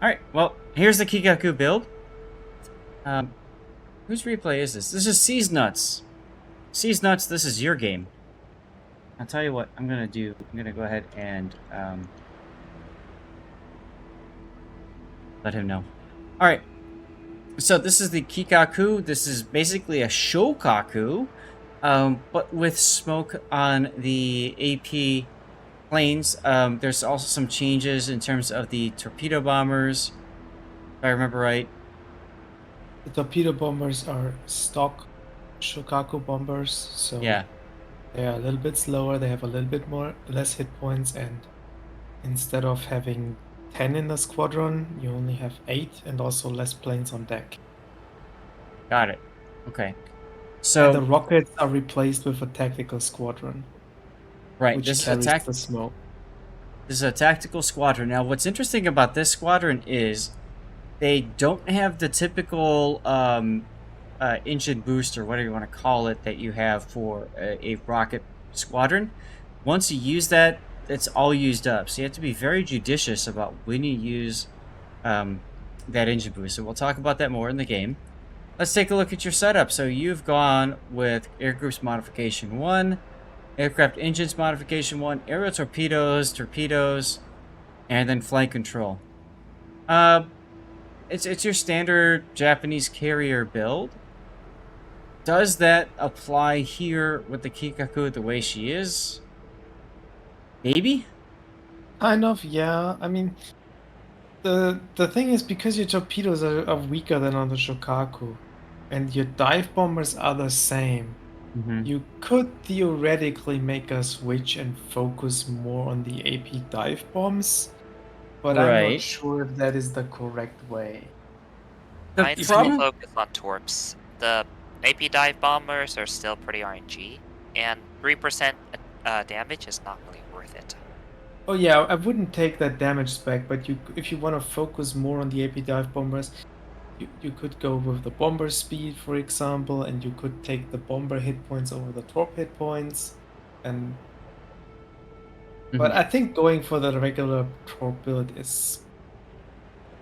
Alright, well, here's the Kikaku build. Um, whose replay is this? This is C's Nuts. C's Nuts, this is your game. I'll tell you what I'm gonna do. I'm gonna go ahead and let him know. Alright, so this is the Kikaku. This is basically a Shokaku, but with smoke on the AP planes. There's also some changes in terms of the torpedo bombers, if I remember right. The torpedo bombers are stock Shokaku bombers, so Yeah. they are a little bit slower. They have a little bit less hit points, and instead of having 10 in the squadron, you only have 8, and also less planes on deck. Got it. Okay. And So the rockets are replaced with a tactical squadron, right, which this is carries the smoke. This is a tactical squadron. Now, what's interesting about this squadron is they don't have the typical engine boost, or whatever you want to call it, that you have for a rocket squadron. Once you use that, it's all used up. So you have to be very judicious about when you use that engine boost. So we'll talk about that more in the game. Let's take a look at your setup. So you've gone with Air Groups Modification 1, Aircraft Engines Modification 1, Aerial Torpedoes, and then Flight Control. It's your standard Japanese carrier build. Does that apply here with the Kikaku the way she is? Maybe? Kind of, yeah. I mean, the thing is, because your torpedoes are weaker than on the Shokaku, and your dive bombers are the same, you could theoretically make a switch and focus more on the AP dive bombs, but I'm not Right. sure if that is the correct way. The I'd still problem... focus on torps. The AP dive bombers are still pretty RNG, and 3% damage is not really worth it. Oh yeah, I wouldn't take that damage spec, but if you want to focus more on the AP dive bombers, you could go with the bomber speed, for example, and you could take the bomber hit points over the torp hit points, and but I think going for the regular torp build is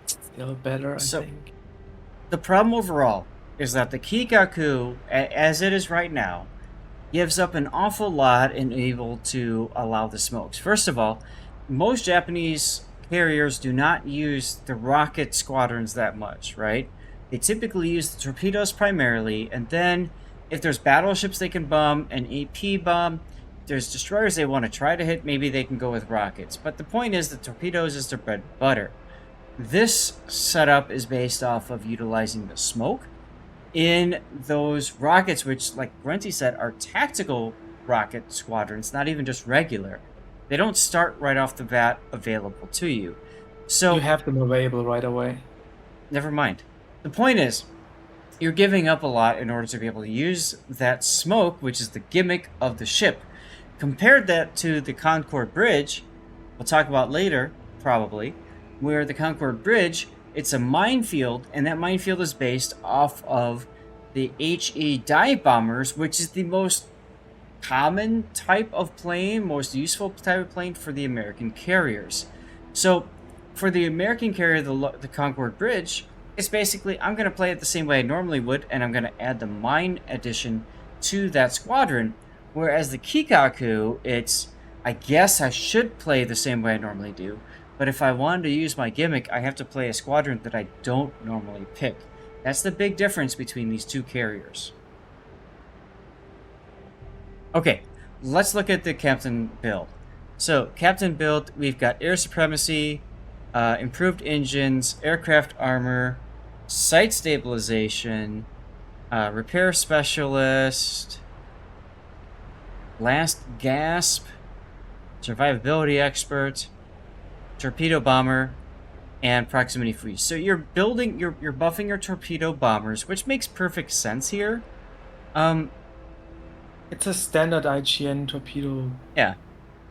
still better, I So, think. the problem overall is that the Kikaku, as it is right now, gives up an awful lot in able to allow the smokes. First of all, most Japanese carriers do not use the rocket squadrons that much, right? They typically use the torpedoes primarily, and then if there's battleships they can bomb, an AP bomb, if there's destroyers they want to try to hit, maybe they can go with rockets. But the point is, the torpedoes is their bread and butter. This setup is based off of utilizing the smoke in those rockets, which, like Renty said, are tactical rocket squadrons, not even just regular. They don't start right off the bat available to you. So You have them available right away. never mind. The point is, you're giving up a lot in order to be able to use that smoke, which is the gimmick of the ship. Compared that to the Concorde Bridge, we'll talk about later, probably, where the Concorde Bridge, it's a minefield, and that minefield is based off of the HE dive bombers, which is the most common type of plane, most useful type of plane for the American carriers. So, for the American carrier, the Concorde Bridge, it's basically, I'm going to play it the same way I normally would, and I'm going to add the mine addition to that squadron. Whereas the Kikaku, it's, I guess I should play the same way I normally do, but if I wanted to use my gimmick, I have to play a squadron that I don't normally pick. That's the big difference between these two carriers. Okay, let's look at the Captain build. So, Captain build, we've got air supremacy, improved engines, aircraft armor, sight stabilization, repair specialist, last gasp, survivability expert, torpedo bomber, and proximity freeze. So you're building, you're buffing your torpedo bombers, which makes perfect sense here. It's a standard IGN torpedo Yeah.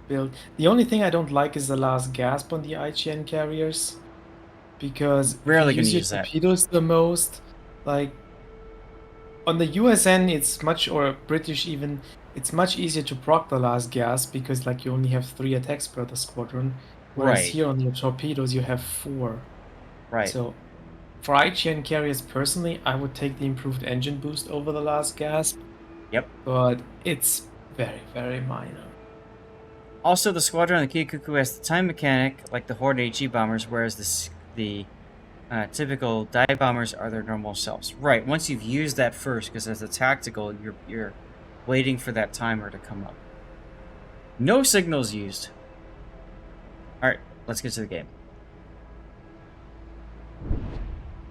build. The only thing I don't like is the last gasp on the IGN carriers, because Rarely if you gonna use your use that. torpedoes the most, like on the USN, it's much, or British even, it's much easier to proc the last gasp because like you only have 3 attacks per the squadron, whereas Right. here on your torpedoes you have 4. Right. So for IGN carriers personally, I would take the improved engine boost over the last gasp, Yep. but it's very, very minor. Also, the squadron of the Kikaku has the time mechanic like the Horde HE bombers, whereas the typical dive bombers are their normal selves. Right. Once you've used that first, because as a tactical, you're waiting for that timer to come up. No signals used. All right, let's get to the game.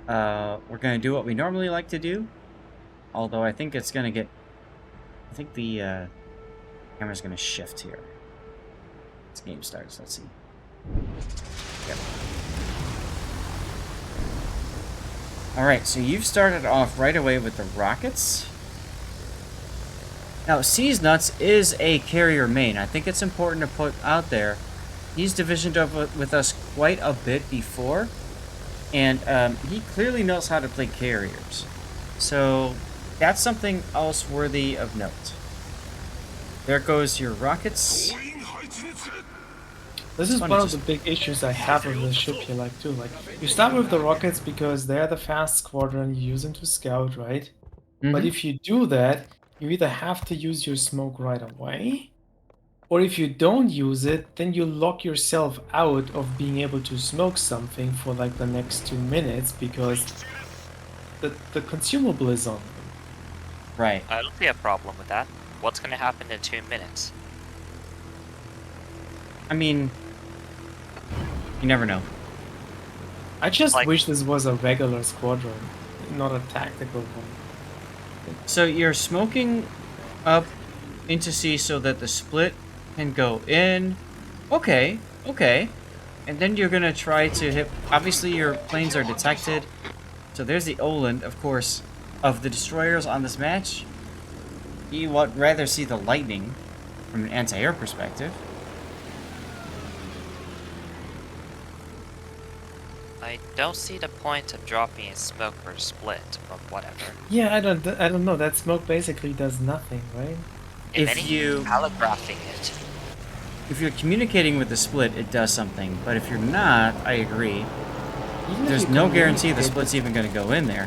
We're gonna do what we normally like to do, although I think it's gonna get. I think the camera's gonna shift here. This game starts. Let's see. Yep. Alright, so you've started off right away with the rockets. Now, Seas Nuts is a carrier main. I think it's important to put out there. He's divisioned up with us quite a bit before, and he clearly knows how to play carriers. So, that's something else worthy of note. There goes your rockets. This is Funny, one of just- the big issues I have with the ship here, like too. Like you start with the rockets because they're the fast squadron you use them to scout, right? But Mhm. if you do that, you either have to use your smoke right away, or if you don't use it, then you lock yourself out of being able to smoke something for like the next 2 minutes because the consumable is on. Right. I don't see a problem with that. What's gonna happen in 2 minutes? I mean, you never know. I just Like- wish this was a regular squadron, not a tactical one. So you're smoking up into C so that the split can go in. Okay, okay. And then you're gonna try to hit. Obviously, your planes are detected. So there's the Oland, of course, of the destroyers on this match. You would rather see the lightning from an anti-air perspective. I don't see the point of dropping a smoke or a split, but whatever. Yeah, I don't know. That smoke basically does nothing, right? If If anything, you- telegraphing it. If you're communicating with the split, it does something. But if you're not, I agree. Even if There's you no guarantee the communicate, split's even gonna go in there.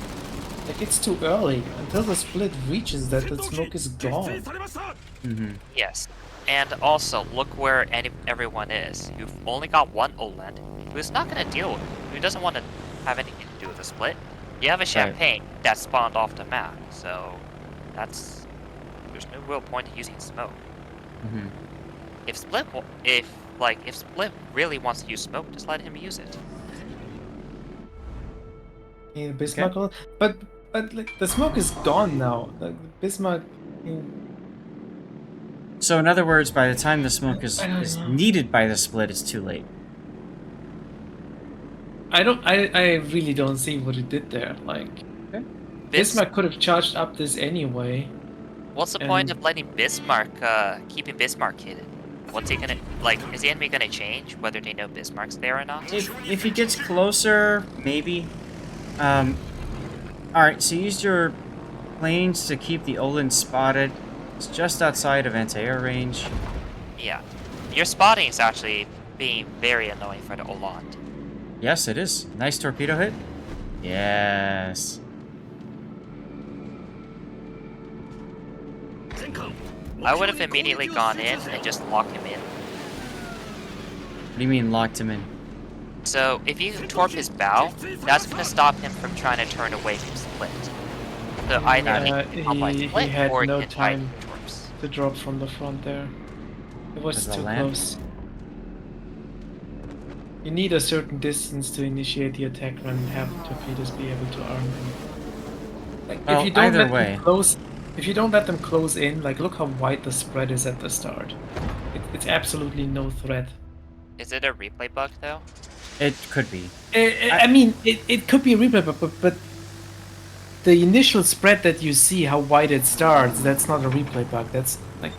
like it's too early. Until the split reaches that, the smoke is gone. Mm-hmm. Yes. And also, look where everyone is. You've only got one Oland who's not going to deal with it, who doesn't want to have anything to do with the split. You have a champagne that spawned off the map, so there's no real point in using smoke. Mm-hmm. If Split really wants to use smoke, just let him use it. Yeah, Bismarck, but like, the smoke is gone now. Like, Bismarck. So in other words, by the time the smoke I don't is know. needed by the split, it's too late. I really don't see what it did there. Like Bis- Bismarck could have charged up this anyway. What's the point and- of letting keeping Bismarck hidden? What's he gonna, is the enemy gonna change whether they know Bismarck's there or not? If he gets closer, maybe. All right. So you used your planes to keep the Olin spotted. It's just outside of anti-air range. Yeah. Your spotting is actually being very annoying for the Oland. Yes, it is. Nice torpedo hit. Yes. I would have immediately gone in and just locked him in. What do you mean locked him in? So if you torp his bow, that's gonna stop him from trying to turn away from split. So either he can help by he split had or he no can try time torps. to drop from the front there. It was Does that too land? close. You need a certain distance to initiate the attack and have the torpedoes be able to arm them. Like Well, if you don't either let way. them close, if you don't let them close in, like look how wide the spread is at the start. It's absolutely no threat. Is it a replay bug though? It could be. I mean, it could be a replay, but the initial spread that you see, how wide it starts, that's not a replay bug. That's like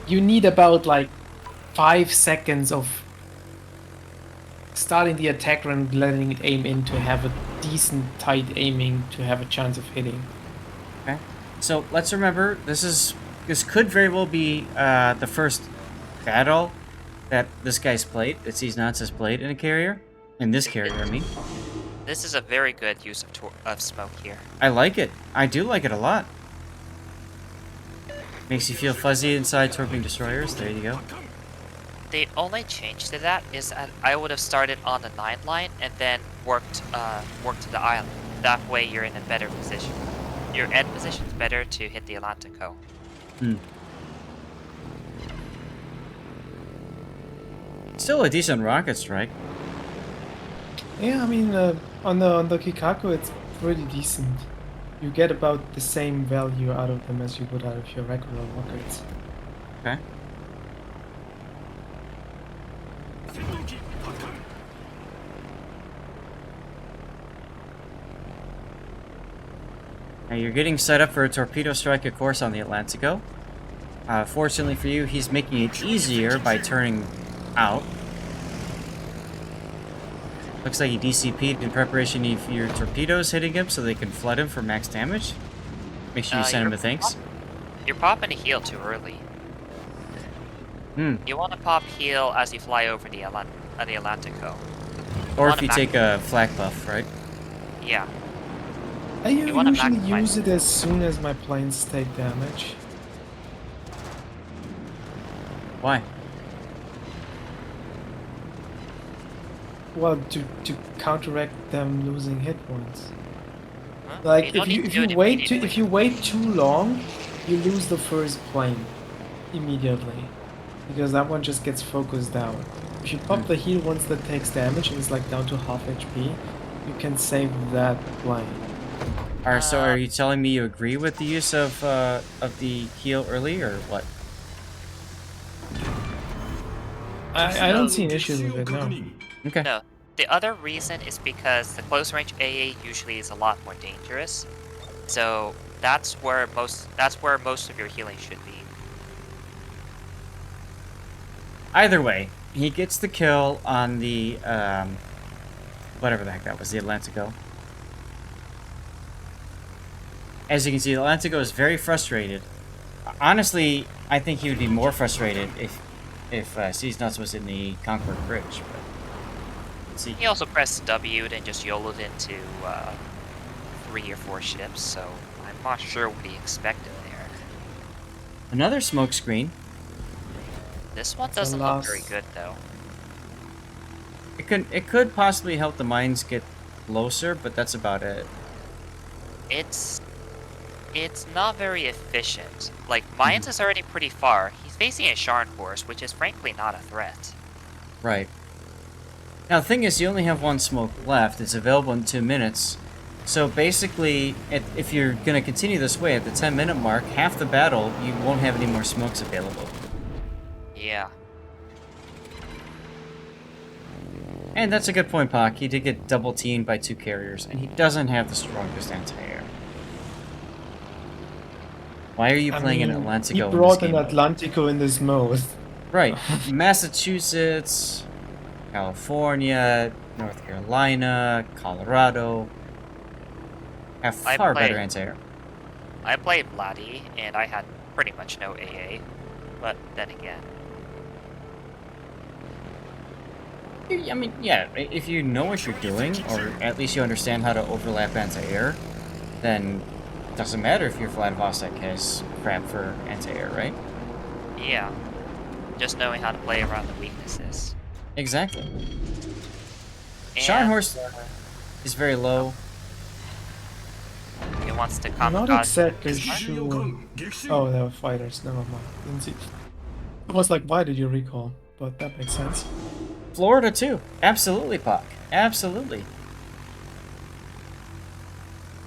you need about like 5 seconds of starting the attack and letting it aim in to have a decent tight aiming to have a chance of hitting. Okay. So let's remember, this could very well be the first battle that this guy's played, that Seas Nuts has played in a carrier. In this carrier, I mean. This is a very good use of smoke here. I like it. I do like it a lot. Makes you feel fuzzy inside torpedo destroyers. There you go. The only change to that is that I would have started on the 9 line and then worked to the island. That way you're in a better position. Your end position's better to hit the Atlantico. Hmm. Still a decent rocket strike. Yeah, I mean, on the Kikaku, it's pretty decent. You get about the same value out of them as you would out of your regular rockets. Okay. Now you're getting set up for a torpedo strike, of course, on the Atlantico. Fortunately for you, he's making it easier by turning out. Looks like he DCP'd in preparation of your torpedoes hitting him so they can flood him for max damage. Make sure you send him a thanks. You're popping a heal too early. Hmm. You want to pop heal as you fly over the Atlantico. Or if you take a flak buff, right? Yeah. I You wanna usually maximize use it as soon as my planes take damage. Why? Well, to counteract them losing hit points. Huh? Like don't need if to do you it wait immediately. if you wait too long, you lose the first plane immediately, because that one just gets focused down. If you pop the heal once that takes damage and it's like down to half HP, you can save that plane. Alright, so are you telling me you agree with the use of the heal early, or what? I don't see an issue with it, no. Okay. No. The other reason is because the close range AA usually is a lot more dangerous. So that's where most of your healing should be. Either way, he gets the kill on the, whatever the heck that was, the Atlantico. As you can see, the Atlantico is very frustrated. Honestly, I think he would be more frustrated if Seas Nuts was in the Concord Bridge. But let's see. He also pressed W and just YOLO'd into 3 or 4 ships, so I'm not sure what he expected there. Another smoke screen. This one It's a doesn't look very loss. good though. It could possibly help the mines get closer, but that's about it. It's not very efficient. Like, Mines is already pretty far. He's facing a Sharn force, which is frankly not a threat. Right. Now, the thing is, you only have one smoke left. It's available in 2 minutes. So basically, if you're going to continue this way, at the 10-minute mark, half the battle, you won't have any more smokes available. Yeah. And that's a good point, Pac. He did get double-teamed by 2 carriers, and he doesn't have the strongest anti-air. Why are you playing an Atlantico He in this brought an game mode? Atlantico in this mode. Right. Massachusetts, California, North Carolina, Colorado have far better anti-air. I played Vladdy, and I had pretty much no AA. But then again, I mean, yeah, if you know what you're doing, or at least you understand how to overlap anti-air, then it doesn't matter if your Vladivostok has crap for anti-air, right? yeah. Just knowing how to play around the weaknesses. Exactly. And, Scharnhorst is very low. He wants to I'm not kamikaze exactly his mark. sure. Oh, they were fighters. Never mind. Didn't see. I was like, why did you recall? But that makes sense. Florida, too. Absolutely, Pac. Absolutely.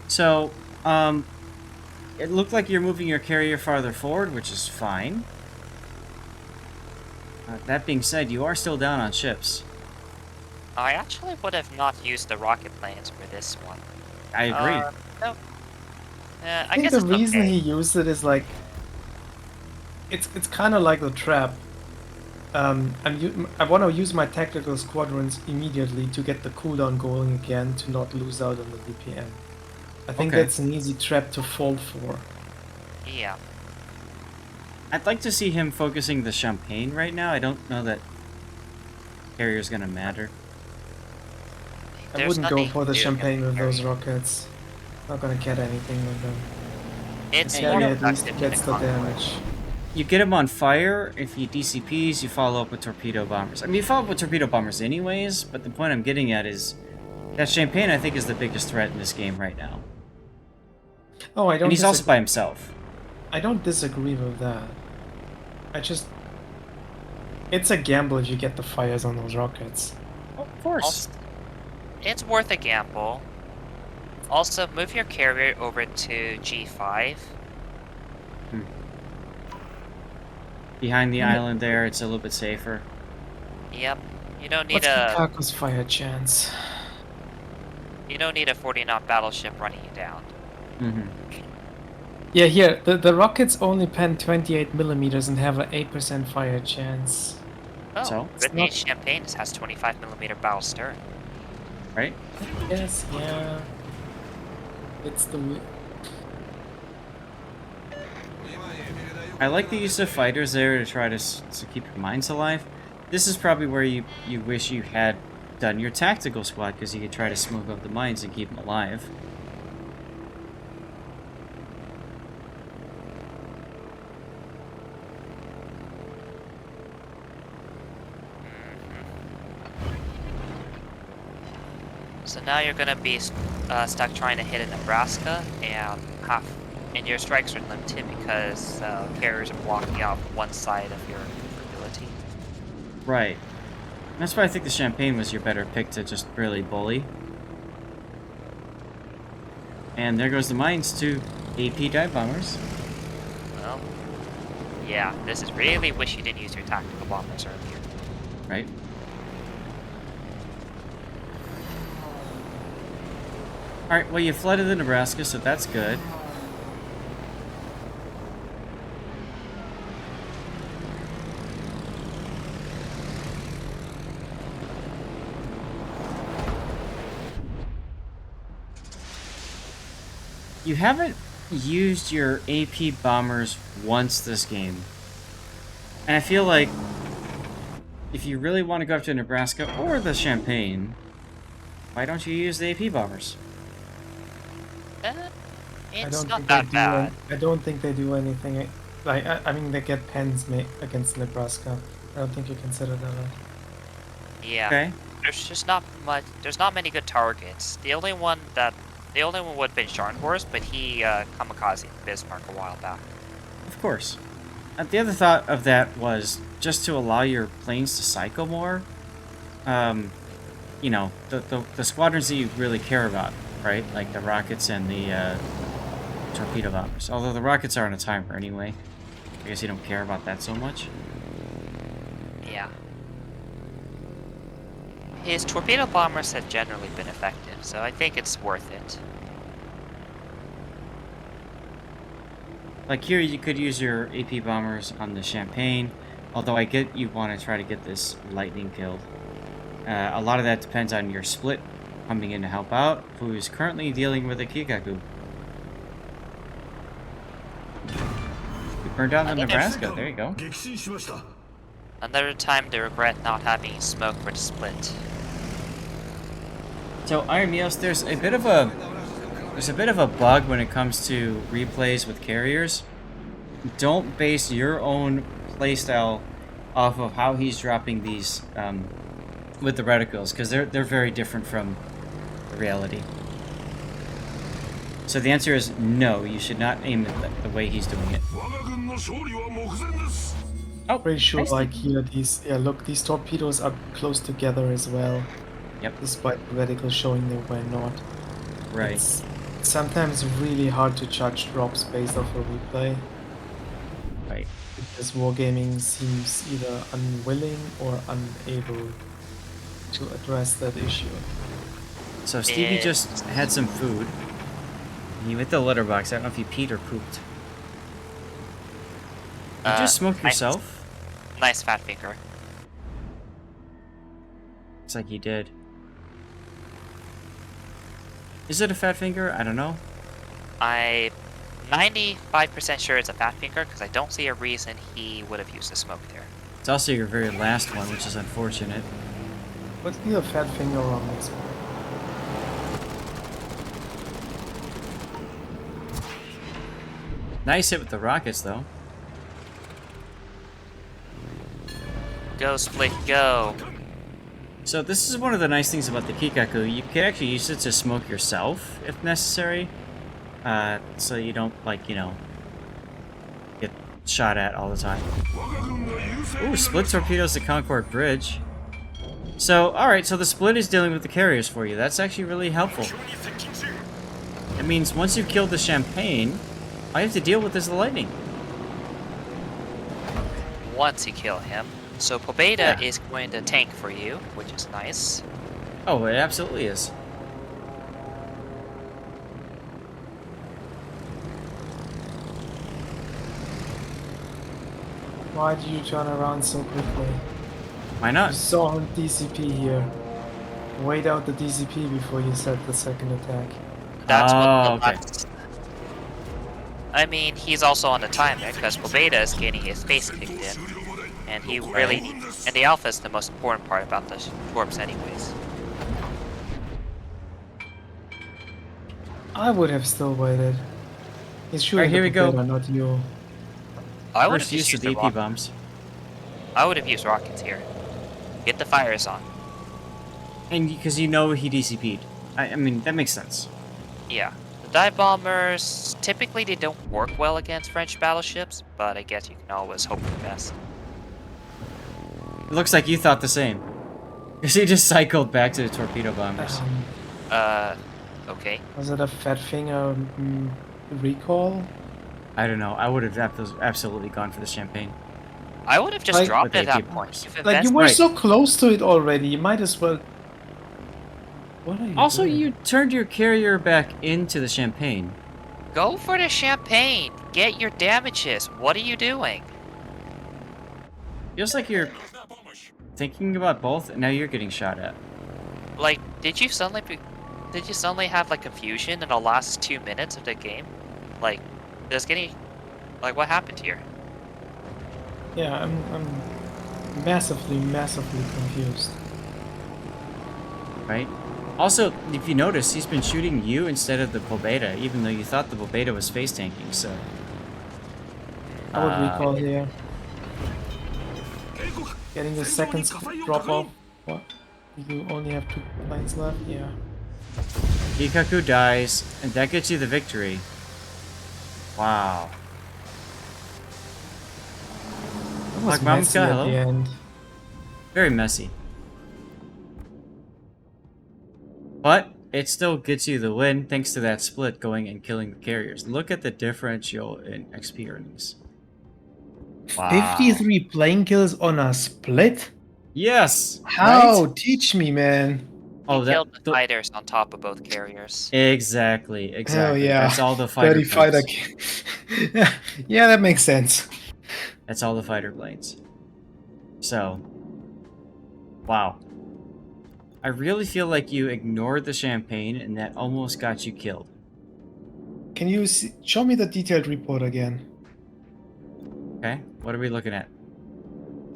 So, it looked like you're moving your carrier farther forward, which is fine. That being said, you are still down on ships. I actually would have not used the rocket planes for this one. I agree. No. I I think guess the it's reason okay. he used it is like, it's kind of like the trap. I want to use my tactical squadrons immediately to get the cooldown going again to not lose out on the DPM. I think Okay. that's an easy trap to fall for. Yeah. I'd like to see him focusing the Champagne right now. I don't know that carrier's gonna matter. I There's wouldn't go nothing for the to do against champagne with those carrier. rockets. Not gonna get anything with them. It's Hey, more you know- Carrier at least effective than gets a the convoy. damage. You get him on fire. If he DCPs, you follow up with torpedo bombers. I mean, you follow up with torpedo bombers anyways, but the point I'm getting at is that Champagne, I think, is the biggest threat in this game right now. Oh, I don't. And he's also by himself. I don't disagree with that. I just. It's a gamble if you get the fires on those rockets. Of course. Also, it's worth a gamble. Also, move your carrier over to G5. Behind the Yeah. island there, it's a little bit safer. Yep. You don't need What's a Kikaku's fire chance? 40-knot battleship running you down. Mm-hmm. Yeah, here the rockets only pen 28 millimeters and have an 8% fire chance. Oh, So? good It's not- news, Champagne has 25mm battle stern. Right? Yes, yeah. It's the. I like the use of fighters there to try to keep your mines alive. This is probably where you wish you had done your tactical squad, because you could try to smoke up the mines and keep them alive. So now you're gonna be stuck trying to hit a Nebraska, and your strikes are limited because carriers are blocking out one side of your ability. Right. That's why I think the Champagne was your better pick to just really bully. And there goes the mines to AP dive bombers. Well, yeah, this is really wish you didn't use your tactical bombers earlier. Right? Alright, well you flooded the Nebraska, so that's good. You haven't used your AP bombers once this game. And I feel like if you really want to go up to Nebraska or the Champagne, why don't you use the AP bombers? It's not that bad. I don't think they do anything. Like I mean, they get pens against Nebraska. I don't think you consider that. Yeah. Okay. There's just not much. There's not many good targets. The only one would have been Scharnhorst, but he kamikaze Bismarck a while back. Of course. The other thought of that was just to allow your planes to cycle more. You know, the squadrons that you really care about, right? Like the rockets and the torpedo bombers. Although the rockets are on a timer anyway. I guess you don't care about that so much. Yeah. His torpedo bombers have generally been effective, so I think it's worth it. Like here, you could use your AP bombers on the Champagne. Although I get you want to try to get this lightning killed. A lot of that depends on your split coming in to help out, who is currently dealing with a Kikaku. We burned down the Nebraska. There you go. Another time to regret not having smoke for the split. So Iron Meals, there's a bit of a bug when it comes to replays with carriers. Don't base your own playstyle off of how he's dropping these with the reticles, because they're very different from the reality. So the answer is no. You should not aim it the way he's doing it. Oh, Pretty sure, nice. like here, look, these torpedoes are close together as well. Yep. Despite the reticle showing they were not. Right. It's sometimes really hard to judge drops based off a replay. Right. Because wargaming seems either unwilling or unable to address that issue. So Stevie just had some food. He went to the litter box. I don't know if he peed or pooped. Did you just smoke yourself? Nice fat finger. Looks like he did. Is it a fat finger? I don't know. I'm 95% sure it's a fat finger because I don't see a reason he would have used a smoke there. It's also your very last one, which is unfortunate. What's the fat finger on this one? Nice hit with the rockets, though. Go, Split, go. So this is one of the nice things about the Kikaku. You can actually use it to smoke yourself, if necessary. So you don't, like, you know, get shot at all the time. Ooh, split torpedoes the Concord Bridge. So, alright, so the split is dealing with the carriers for you. That's actually really helpful. It means once you've killed the Champagne, all you have to deal with is the lightning. Once you kill him. So Pobeda Yeah. is going to tank for you, which is nice. Oh, it absolutely is. Why did you turn around so quickly? Why You not? saw him DCP here. Wait out the DCP before you set the second attack. That's what the okay. left. I mean, he's also on the timer because Pobeda is getting his face kicked in, and he really and the alpha is the most important part about the corpse, anyways. I would have still waited. He's shooting here the we go. Pobeda, not you. I would First have use used of the the AP bombs. I would have used rockets here. Get the fires on. And because you know he DCP'd. I mean, that makes sense. Yeah. The dive bombers, typically they don't work well against French battleships, but I guess you can always hope for the best. It looks like you thought the same. Because he just cycled back to the torpedo bombers. Okay. Was it a fat finger recall? I don't know. I would have absolutely gone for the Champagne. I would have just Like- dropped With it at AP that point. bombers. You've Like, you invested- were Right. so close to it already, you might as well... What are you Also, doing? you turned your carrier back into the Champagne. Go for the Champagne. Get your damages. What are you doing? Feels like you're thinking about both, and now you're getting shot at. Like, did you suddenly have like confusion in the last 2 minutes of the game? Like, what happened here? Yeah, I'm massively confused. Right? Also, if you notice, he's been shooting you instead of the Pobeda, even though you thought the Pobeda was face tanking, so... I would recall here. Getting the second drop off. What? You only have 2 planes left? Yeah. Kikaku dies, and that gets you the victory. Wow. That was Like messy Mamka, at hello? the end. Very messy. But it still gets you the win thanks to that split going and killing the carriers. Look at the differential in XP earnings. Wow. 53 plane kills on a split? Yes! How? Right? Teach me, man. Oh, He that... killed the fighters on top of both carriers. Exactly, exactly. Hell yeah. That's all the fighter 30 fighter planes. Yeah, that makes sense. That's all the fighter planes. So... Wow. I really feel like you ignored the Champagne, and that almost got you killed. Can you show me the detailed report again? Okay? What are we looking at?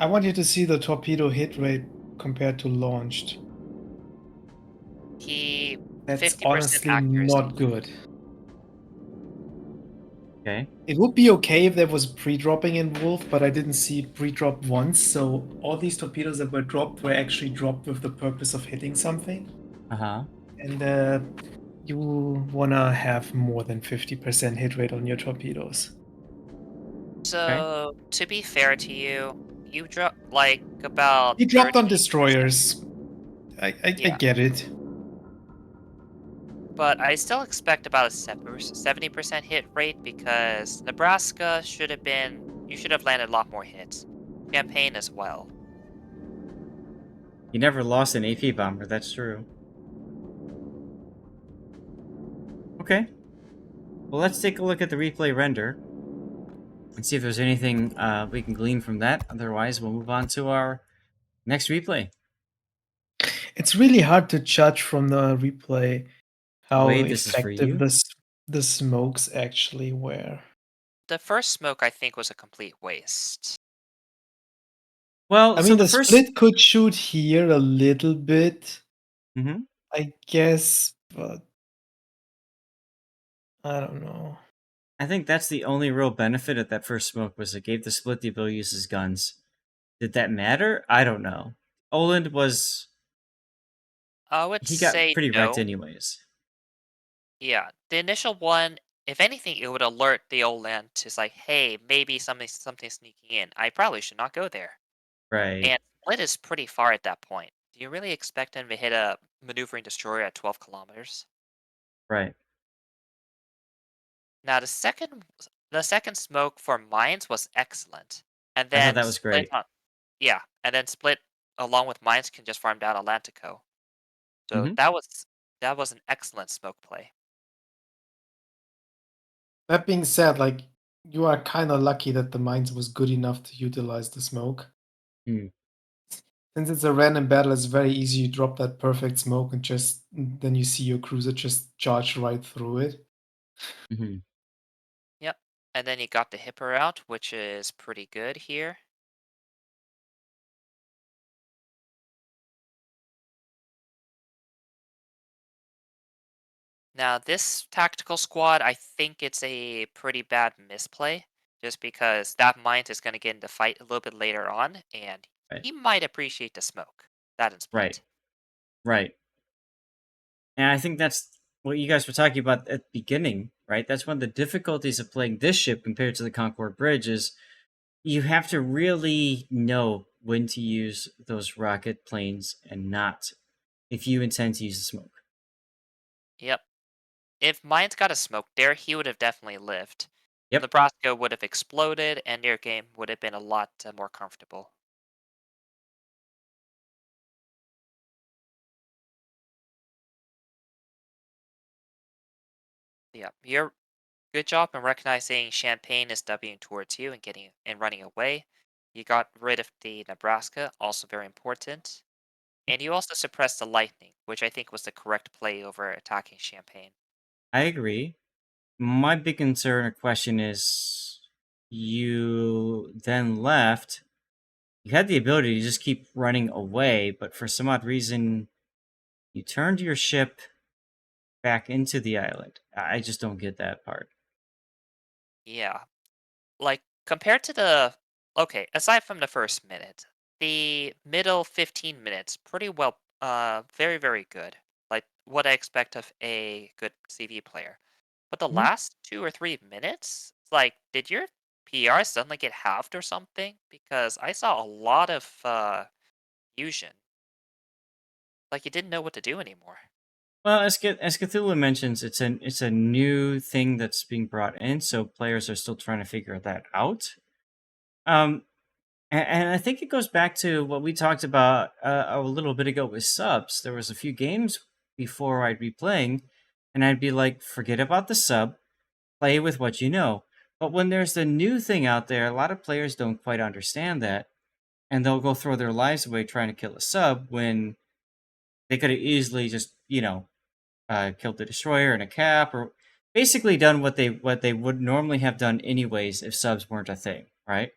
I want you to see the torpedo hit rate compared to launched. He That's 50% honestly accuracy. not good. Okay? It would be okay if there was pre-dropping involved, but I didn't see pre-drop once, so all these torpedoes that were dropped were actually dropped with the purpose of hitting something. Uh-huh. And you wanna have more than 50% hit rate on your torpedoes. So, to be fair to you, you dropped like about. He dropped on 30%. destroyers. I Yeah. get it. But I still expect about a 70% hit rate because Nebraska should have been. You should have landed a lot more hits. Champagne as well. You never lost an AP bomber, that's true. Okay. Well, let's take a look at the replay render and see if there's anything we can glean from that. Otherwise, we'll move on to our next replay. It's really hard to judge from the replay how Wade, this is for effective you. the smokes actually were. The first smoke, I think, was a complete waste. Well, I so mean, the the first... split could shoot here a little bit, Mm-hmm. I guess, but I don't know. I think that's the only real benefit of that first smoke was it gave the split the ability to use his guns. Did that matter? I don't know. Oland was I would he got say pretty wrecked no. anyways. Yeah, the initial one, if anything, it would alert the old land to like, hey, maybe something's sneaking in. I probably should not go there. Right. And Split is pretty far at that point. Do you really expect him to hit a maneuvering destroyer at 12 kilometers? Right. Now the second smoke for mines was excellent, and I thought then that was Split great. on yeah, and then Split along with mines can just farm down Atlantico. So Hmm. that was an excellent smoke play. That being said, like you are kind of lucky that the mines was good enough to utilize the smoke. Hmm. Since it's a random battle, it's very easy. You drop that perfect smoke and just then you see your cruiser just charge right through it. Hmm. Yep. And then you got the Hipper out, which is pretty good here. Now, this tactical squad, I think it's a pretty bad misplay, just because that Mind is going to get into fight a little bit later on, and Right. he might appreciate the smoke. That in Right. Split. Right. And I think that's what you guys were talking about at the beginning, right? That's one of the difficulties of playing this ship compared to the Concord Bridge is you have to really know when to use those rocket planes and not if you intend to use the smoke. Yep. If Mind's got a smoke there, he would have definitely lived. Yep. Nebraska would have exploded, and their game would have been a lot more comfortable. Yep. You're good job in recognizing Champagne is Wing towards you and getting and running away. You got rid of the Nebraska, also very important. And you also suppressed the lightning, which I think was the correct play over attacking Champagne. I agree. My big concern or question is you then left. You had the ability to just keep running away, but for some odd reason, you turned your ship back into the island. I just don't get that part. Yeah. Like, compared to the. Okay, aside from the first minute, the middle 15 minutes, pretty well, very, very good. Like, what I expect of a good CV player. But the Mhm. last 2 or 3 minutes, it's like, did your PR suddenly get halved or something? Because I saw a lot of fusion. Like, you didn't know what to do anymore. Well, as Cthulhu mentions, it's a new thing that's being brought in, so players are still trying to figure that out. Um, and I think it goes back to what we talked about a little bit ago with subs. There was a few games before I'd be playing, and I'd be like, forget about the sub, play with what you know. But when there's the new thing out there, a lot of players don't quite understand that, and they'll go throw their lives away trying to kill a sub when they could have easily just, killed the destroyer and a cap, or basically done what they would normally have done anyways if subs weren't a thing, right?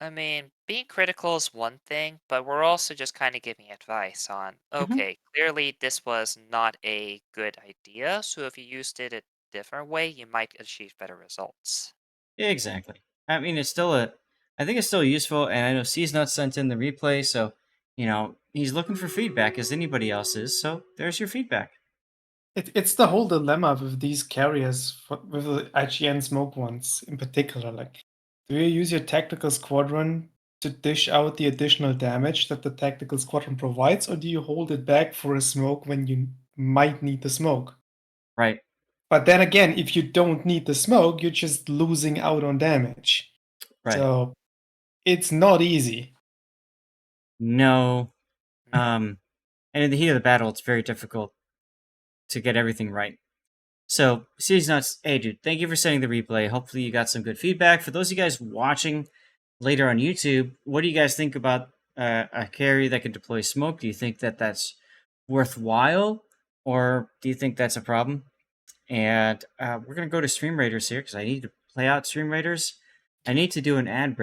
I mean, being critical is one thing, but we're also just kind of giving advice on, Hmm. okay, clearly this was not a good idea, so if you used it a different way, you might achieve better results. Exactly. I mean, I think it's still useful, and I know C's not sent in the replay, so he's looking for feedback as anybody else is. So there's your feedback. It's the whole dilemma with these carriers, with the IGN smoke ones in particular. Like, do you use your tactical squadron to dish out the additional damage that the tactical squadron provides, or do you hold it back for a smoke when you might need the smoke? Right. But then again, if you don't need the smoke, you're just losing out on damage. Right. So it's not easy. No. Um, and in the heat of the battle, it's very difficult to get everything right. So, C's nuts. Hey, dude, thank you for sending the replay. Hopefully, you got some good feedback. For those of you guys watching later on YouTube, what do you guys think about a carry that can deploy smoke? Do you think that that's worthwhile, or do you think that's a problem? And we're gonna go to Stream Raiders here because I need to play out Stream Raiders. I need to do an ad break.